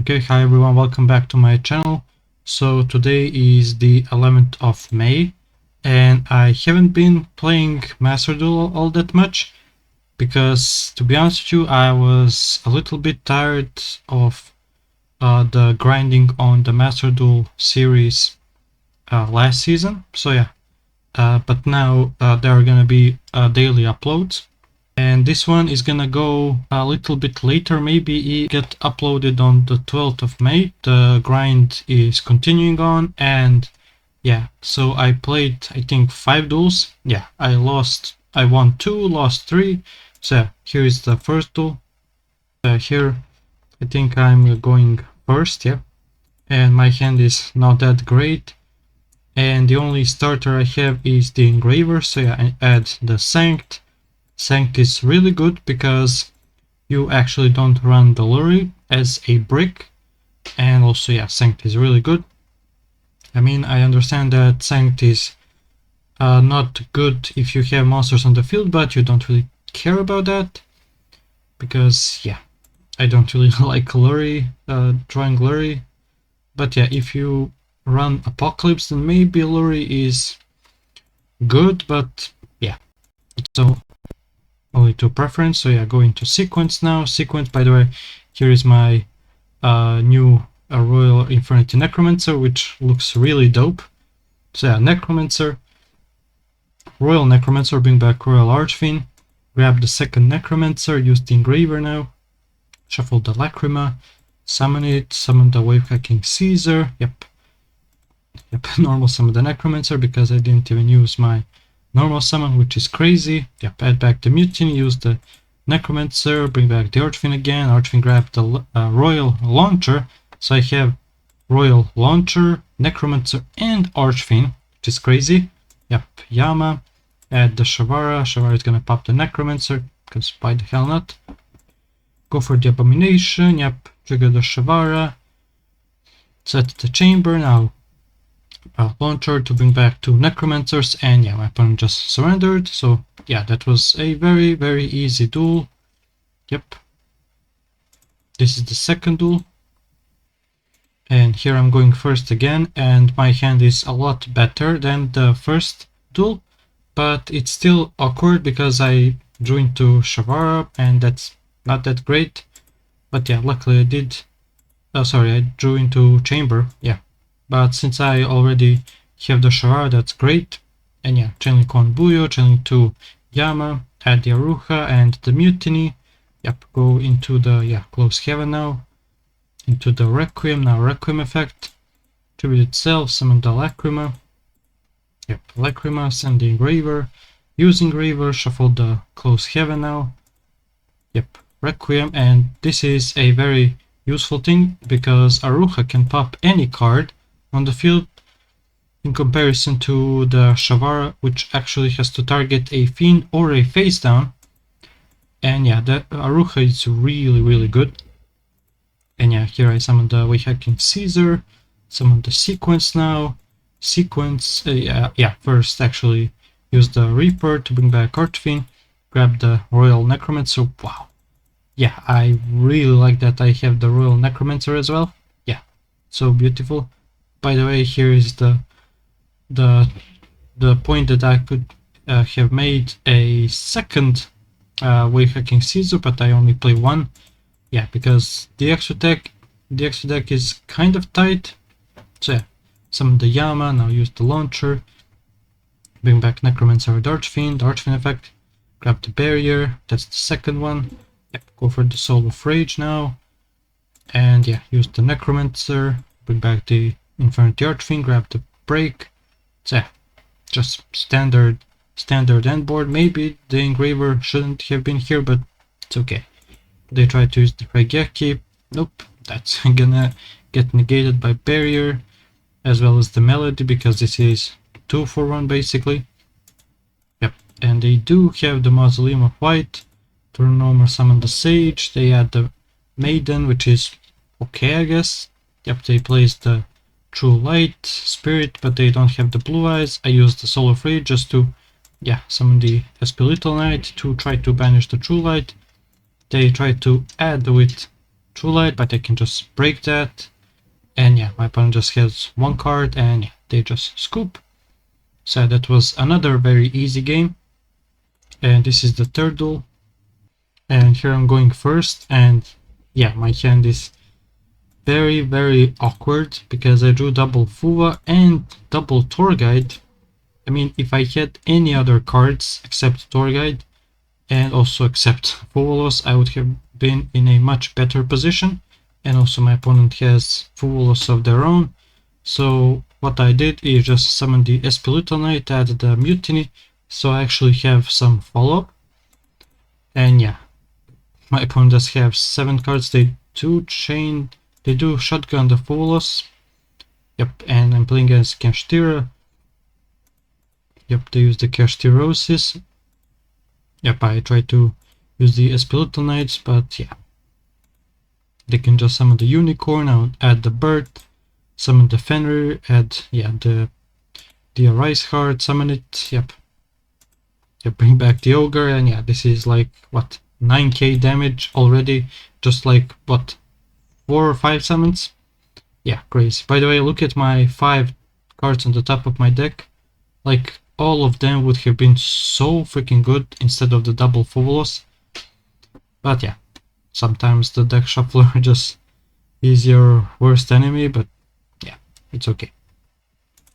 Okay, hi everyone, welcome back to my channel. So today is the 11th of May and I haven't been playing Master Duel all that much because, to be honest with you, I was a little bit tired of the grinding on the Master Duel series last season. So yeah, but now there are gonna be daily uploads. And this one is gonna go a little bit later, maybe it get uploaded on the 12th of May. The grind is continuing on, and yeah, so I played, I think, 5 duels. Yeah, I won 2, lost 3. So yeah, here is the first duel. Here, I think I'm going first, yeah. And my hand is not that great. And the only starter I have is the engraver, so yeah, I add the Sanct. Sanct is really good because you actually don't run the lorry as a brick, and also yeah, Sanct is really good. I mean, I understand that Sanct is not good if you have monsters on the field, but you don't really care about that because yeah, I don't really like lorry, drawing lorry. But yeah, if you run Apocalypse, then maybe lorry is good, but yeah, so only to preference. So yeah, go into sequence now. Sequence, by the way, here is my new Royal Infernity Necromancer, which looks really dope. So yeah, Necromancer, Royal Necromancer, bring back Royal Archfiend, grab the second Necromancer, use the engraver now, shuffle the Lacrima, summon it, summon the Wavehacking Caesar, yep, normal summon the Necromancer because I didn't even use my normal summon, which is crazy. Yep, add back the Mutiny, use the Necromancer, bring back the Archfiend again. Archfiend grab the Royal Launcher, so I have Royal Launcher, Necromancer, and Archfiend, which is crazy. Yep, Yama, add the Shavara. Shavara is gonna pop the Necromancer, because why the hell not? Go for the Abomination, yep, trigger the Shavara, set the chamber. Now launcher to bring back 2 Necromancers, and yeah, my opponent just surrendered. So yeah, that was a very easy duel. Yep, this is the second duel, and here I'm going first again, and my hand is a lot better than the first duel, but it's still awkward because I drew into Shavara and that's not that great. But yeah, luckily I did. Sorry, I drew into Chamber, yeah. But since I already have the Shavara, that's great. And yeah, channeling Buyo, channeling to Yama, add the Aruha and the Mutiny. Yep, go into the close heaven now. Into the Requiem, now Requiem effect. Tribute itself, summon the Lacrima. Yep, Lacrima, send the engraver. Use engraver, shuffle the close heaven now. Yep, Requiem, and this is a very useful thing because Aruha can pop any card on the field in comparison to the Shavara, which actually has to target a Fiend or a face down. And yeah, the Aruha is really good. And yeah, here I summon the Wayhacking Caesar, summon the Sequence now. Sequence, first actually use the Reaper to bring back Archfiend, grab the Royal Necromancer. Wow. Yeah, I really like that I have the Royal Necromancer as well. Yeah, so beautiful. By the way, here is the point that I could have made a second Wayhacking Caesar, but I only play one. Yeah, because the extra deck is kind of tight. So yeah, summon the Yama, now use the launcher, bring back Necromancer with Archfiend, Archfiend effect, grab the barrier, that's the second one. Yep, go for the Soul of Rage now, and yeah, use the Necromancer, bring back the Infernity Archfiend, grab the break. So yeah, just standard end board. Maybe the engraver shouldn't have been here, but it's okay. They try to use the Raigeki. Nope, that's gonna get negated by barrier, as well as the melody, because this is 2 for 1 basically. Yep, and they do have the Mausoleum of White. Turn over, summon the Sage. They add the Maiden, which is okay, I guess. Yep, they place the True Light Spirit, but they don't have the Blue Eyes. I use the Soul of Rage just to, yeah, summon the Espirital Knight to try to banish the True Light. They try to add with True Light, but I can just break that. And yeah, my opponent just has one card and yeah, they just scoop. So that was another very easy game. And this is the third duel. And here I'm going first, and yeah, my hand is very awkward because I drew double Fuwa and double Tour Guide. I mean, if I had any other cards except Tour Guide and also except Fuwalos, I would have been in a much better position. And also my opponent has Fuwalos of their own. So what I did is just summon the Espilital Knight, add the Mutiny, so I actually have some follow-up. And yeah, my opponent does have 7 cards. They do shotgun the Fuwalos. Yep, and I'm playing against Kashtira. Yep, they use the Kashtirosis. Yep, I try to use the Espilital Knights, but yeah. They can just summon the Unicorn, I'll add the Bird, summon the Fenrir, add, yeah, the Arise card, summon it, yep. Yep, bring back the Ogre, and yeah, this is like, what, 9k damage already, just like, what, 4 or 5 summons? Yeah, crazy. By the way, look at my 5 cards on the top of my deck. Like, all of them would have been so freaking good instead of the double Fuwalos. But yeah, sometimes the deck shuffler just is your worst enemy, but yeah, it's okay.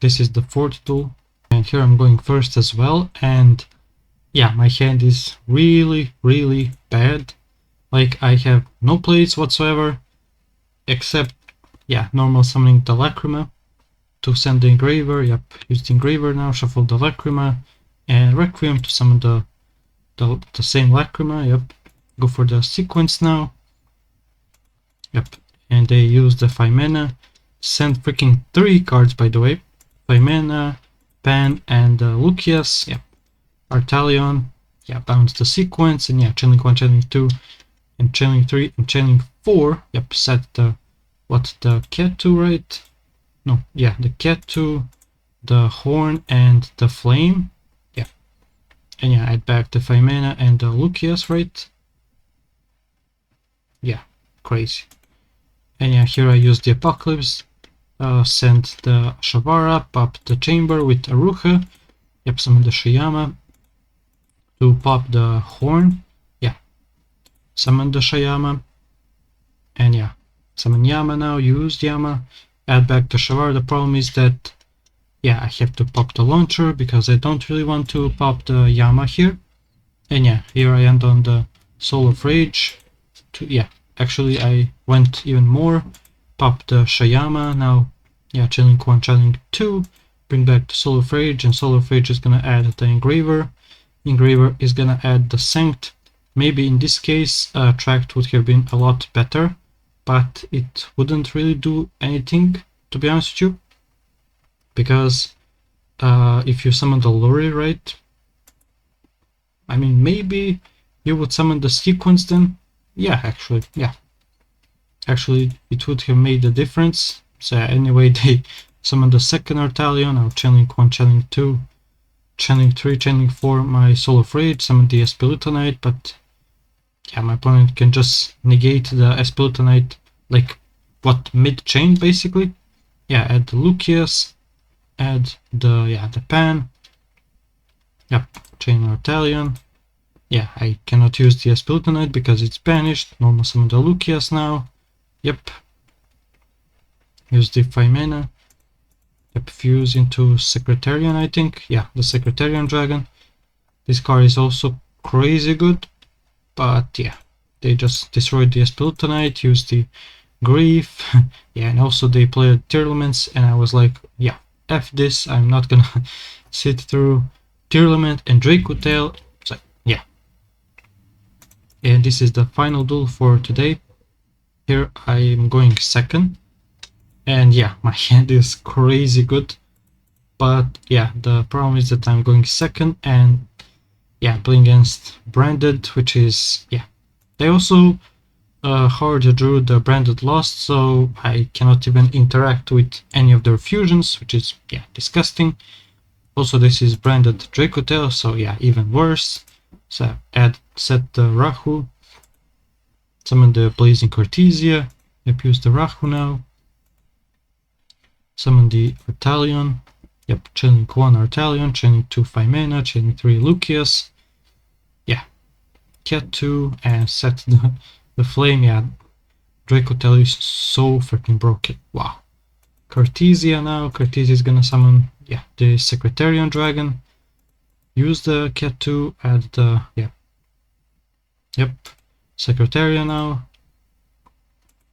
This is the fourth duel, and here I'm going first as well, and yeah, my hand is really bad. Like, I have no plays whatsoever, except, yeah, normal summoning the Lacrima to send the Engraver. Yep, use the Engraver now, shuffle the Lacrima, and Requiem to summon the same Lacrima. Yep, go for the sequence now. Yep, and they use the 5 mana, send freaking 3 cards, by the way. 5 mana, Pan, and Lucius. Yep, Artalion. Yeah, bounce the sequence, and yeah, Channeling 1, Channeling 2, and Channeling 3, and Channeling 4. Yep, set the Cat 2, right? No, yeah, the Cat 2, the Horn, and the Flame. Yeah, and yeah, add back the 5 mana and the Lucius, right? Yeah, crazy. And yeah, here I use the Apocalypse, send the Shavara, pop the Chamber with Aruha, yep, summon the Shayama to pop the Horn, yeah, summon the Shayama, and yeah, summon Yama now, use Yama, add back the Shavara. The problem is that, yeah, I have to pop the Launcher because I don't really want to pop the Yama here. And yeah, here I end on the Soul of Rage, yeah, actually I went even more, pop the Shayama, now, yeah, Channeling 1, Channeling 2, bring back the Soul of Rage, and Soul of Rage is gonna add the Engraver. Engraver is gonna add the Sanct. Maybe in this case, Tract would have been a lot better, but it wouldn't really do anything, to be honest with you, because if you summon the Lori, right, I mean, maybe you would summon the sequence then. Yeah, actually, yeah. Actually, it would have made a difference. So anyway, they summon the second Artalion, now Channeling 1, Channeling 2, Channeling 3, Channeling 4, my Soul of Rage, summon the Espilital Knight, but yeah, my opponent can just negate the Espilital Knight, like, what, mid-chain, basically? Yeah, add the Lucius, add the Pan, yep, chain Artalion. Yeah, I cannot use the Espilital Knight because it's banished. Normal summon the Lucius now. Yep. Use the 5 mana. Yep, fuse into Secretarian, I think. Yeah, the Secretarian Dragon. This card is also crazy good. But yeah, they just destroyed the Espilital Knight, used the Grief. Yeah, and also they played Tearlaments, and I was like, yeah, F this, I'm not gonna sit through Tearlament and Dracotail. So yeah. And this is the final duel for today. Here I am going second. And yeah, my hand is crazy good. But yeah, the problem is that I'm going second, and yeah, playing against Branded, which is, yeah. They also hard drew the Branded Lost, so I cannot even interact with any of their fusions, which is, yeah, disgusting. Also, this is Branded Dracotail, so yeah, even worse. So set the Rahu. Summon the Blazing Cortesia. Yep, use the Rahu now. Summon the Artalion. Yep, chaining 1 Artalion, chaining 2 5 mana, chaining 3 Lucius. Yeah, Cat 2 and set the flame. Yeah, Dracotel is so freaking broken. Wow. Cortesia now. Cortesia is gonna summon, yeah, the Secretarian Dragon. Use the Cat 2, add the, yeah. Yep, Secretarian now.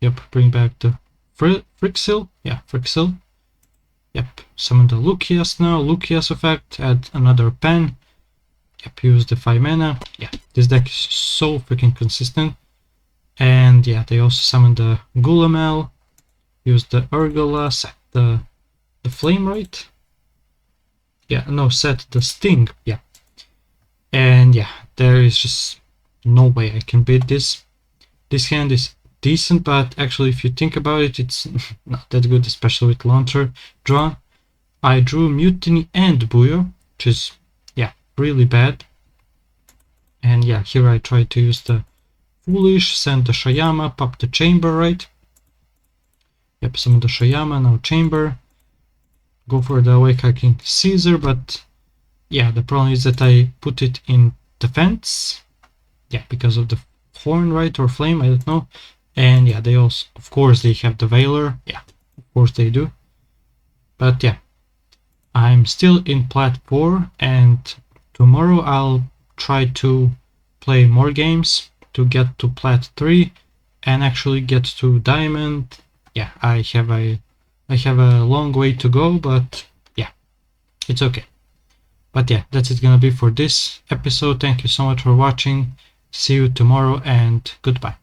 Yep, bring back the Frixil. Yeah, Frixil. Yep, summon the Lucius now. Lucius effect, add another pen. Yep, use the 5 mana. Yeah, this deck is so freaking consistent. And yeah, they also summon the Gulamel. Use the Urgula, set the Flame, right? Yeah, no, set the Sting. Yeah. And yeah, there is just no way I can beat this. This hand is decent, but actually if you think about it, it's not that good, especially with launcher drawn. I drew Mutiny and Buyo, which is, yeah, really bad. And yeah, here I tried to use the Foolish, send the Shayama, pop the Chamber, right? Yep, summon the Shayama, now Chamber. Go for the Awakening Caesar, but yeah, the problem is that I put it in defense. Yeah, because of the Horn, right, or Flame, I don't know. And yeah, they also, of course, they have the Veiler. Yeah, of course they do. But yeah, I'm still in Plat 4, and tomorrow I'll try to play more games to get to Plat 3 and actually get to Diamond. Yeah, I have a long way to go, but yeah, it's okay. But yeah, that's it gonna be for this episode. Thank you so much for watching. See you tomorrow and goodbye.